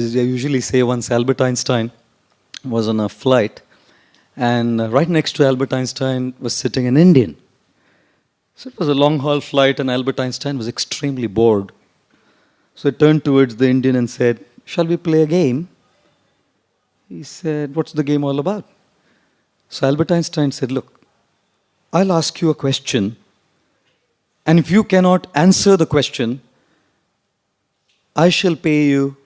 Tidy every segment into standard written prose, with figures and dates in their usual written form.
I usually say once Albert Einstein was on a flight, and right next to Albert Einstein was sitting an Indian. So it was a long haul flight, and Albert Einstein was extremely bored. So he turned towards the Indian and said, "Shall we play a game?" He said, "What's the game all about?" So Albert Einstein said, "Look, I'll ask you a question, and if you cannot answer the question, I shall pay you,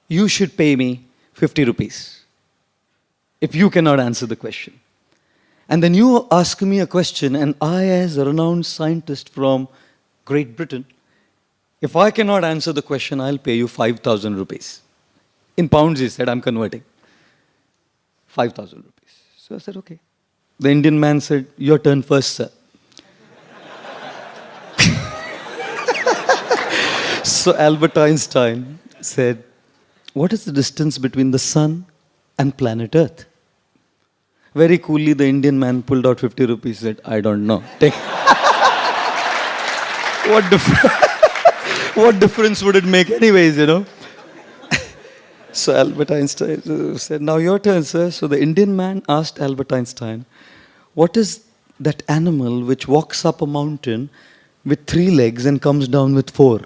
you should pay me 50 rupees if you cannot answer the question. And then you ask me a question, and I, as a renowned scientist from Great Britain, if I cannot answer the question, I'll pay you 5,000 rupees. In pounds, he said, I'm converting. 5,000 rupees. So I said, okay. The Indian man said, your turn first, sir. So Albert Einstein said, what is the distance between the sun and planet Earth? Very coolly, the Indian man pulled out 50 rupees and said, I don't know. Take. What difference would it make anyways, you know? So Albert Einstein said, now your turn, sir. So the Indian man asked Albert Einstein, what is that animal which walks up a mountain with 3 legs and comes down with 4?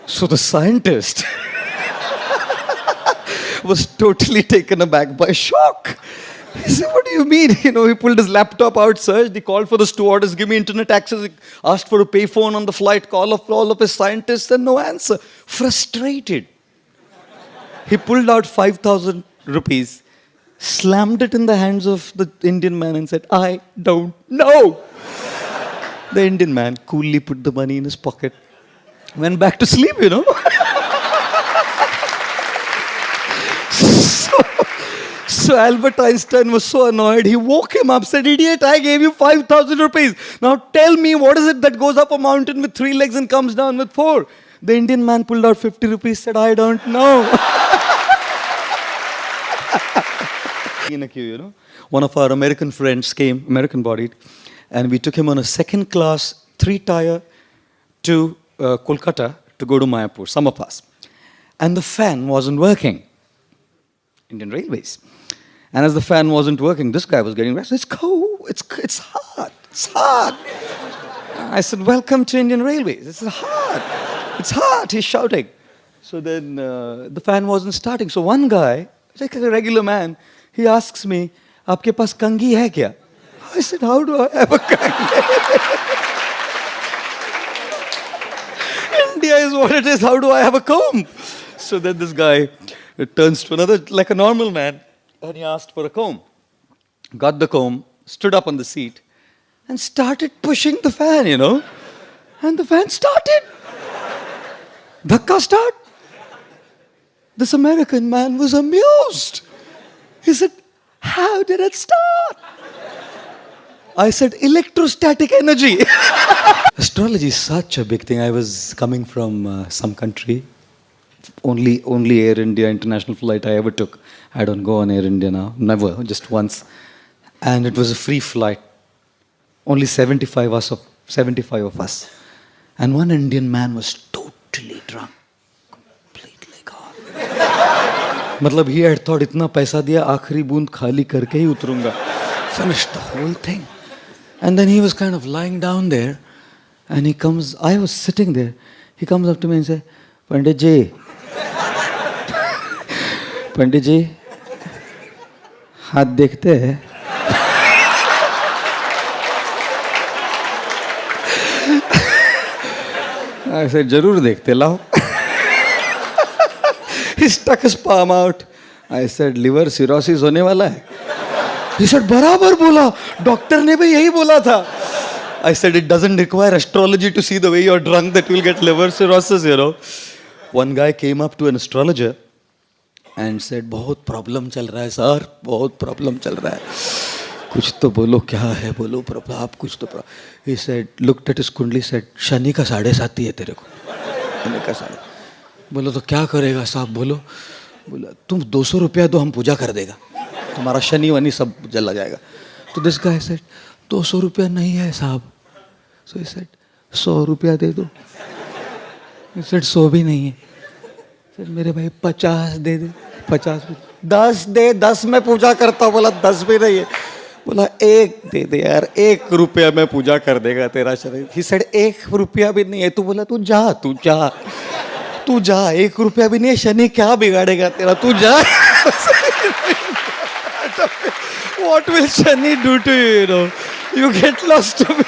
So the scientist was totally taken aback by shock. He said, what do you mean? You know, he pulled his laptop out, searched, he called for the stewardess, give me internet access, he asked for a payphone on the flight, call of all of his scientists, and no answer. Frustrated. He pulled out 5,000 rupees, slammed it in the hands of the Indian man and said, I don't know. The Indian man coolly put the money in his pocket, went back to sleep, you know. So Albert Einstein was so annoyed, he woke him up, said, idiot, I gave you 5,000 rupees. Now tell me, what is it that goes up a mountain with 3 legs and comes down with 4? The Indian man pulled out 50 rupees, said, I don't know. In a queue, you know. One of our American friends came, American-bodied, and we took him on a second-class 3-tier to Kolkata to go to Mayapur, some of us. And the fan wasn't working. Indian Railways. And as the fan wasn't working, this guy was getting restless. It's cold, it's hot, it's hot. I said, welcome to Indian Railways. It's hot, he's shouting. So then the fan wasn't starting. So one guy, like a regular man, he asks me, aapke paas kangi hai kya? I said, how do I have a kangi? India is what it is, how do I have a comb? So then this guy turns to another, like a normal man, and he asked for a comb. Got the comb, stood up on the seat, and started pushing the fan, you know. And the fan started. Dhakka start. This American man was amused. He said, how did it start? I said, electrostatic energy. Astrology is such a big thing. I was coming from some country. Only Air India international flight I ever took. I don't go on Air India now. Never, just once. And it was a free flight. Only 75 of us. And one Indian man was totally drunk. Completely gone. Matlab, he had thought, itna paisa diya, aakhri boond khali karke hi utrunga. Finished the whole thing. And then he was kind of lying down there. And he comes, I was sitting there. He comes up to me and says, Pandit ji, Pandit ji, हाथ देखते हैं? I said, जरूर देखते, लाओ. He stuck his palm out. I said, liver cirrhosis होने वाला है. He said, बराबर बोला, डॉक्टर ने भी यही बोला था. I said, it doesn't require astrology to see the way you're drunk that you'll get liver cirrhosis, you know. One guy came up to an astrologer and said, बहुत problem चल रहा है सर, बहुत प्रॉब्लम चल रहा है. कुछ तो बोलो, क्या है बोलो प्रॉब्लम, आप कुछ तो. He said, looked at his कुंडली, said, शनि का 7.5 है तेरे को. शनि का 7.5. बोलो तो क्या करेगा साहब, बोलो. बोला, तुम 200 रुपया दो, हम पूजा कर देगा, तुम्हारा शनि वनी सब जला जाएगा. तो this guy said, 200 रुपया नहीं है साहब. So he said, 100 रुपया दे दो. He said, 100 भी नहीं है. फिर मेरे भाई 50 दे दे, 50 10 दे, 10 में पूजा करता हूँ। बोला 10 भी नहीं है। बोला 1 दे दे यार, 1 रुपया में पूजा कर देगा तेरा शरीर। ही सेड 1 रुपया भी नहीं है। तू बोला तू जा, तू जा, तू जा, 1 रुपया भी नहीं है, शनि क्या बिगाड़ेगा तेरा, तू जा। What will Shani do to you, you know? You get lost to me.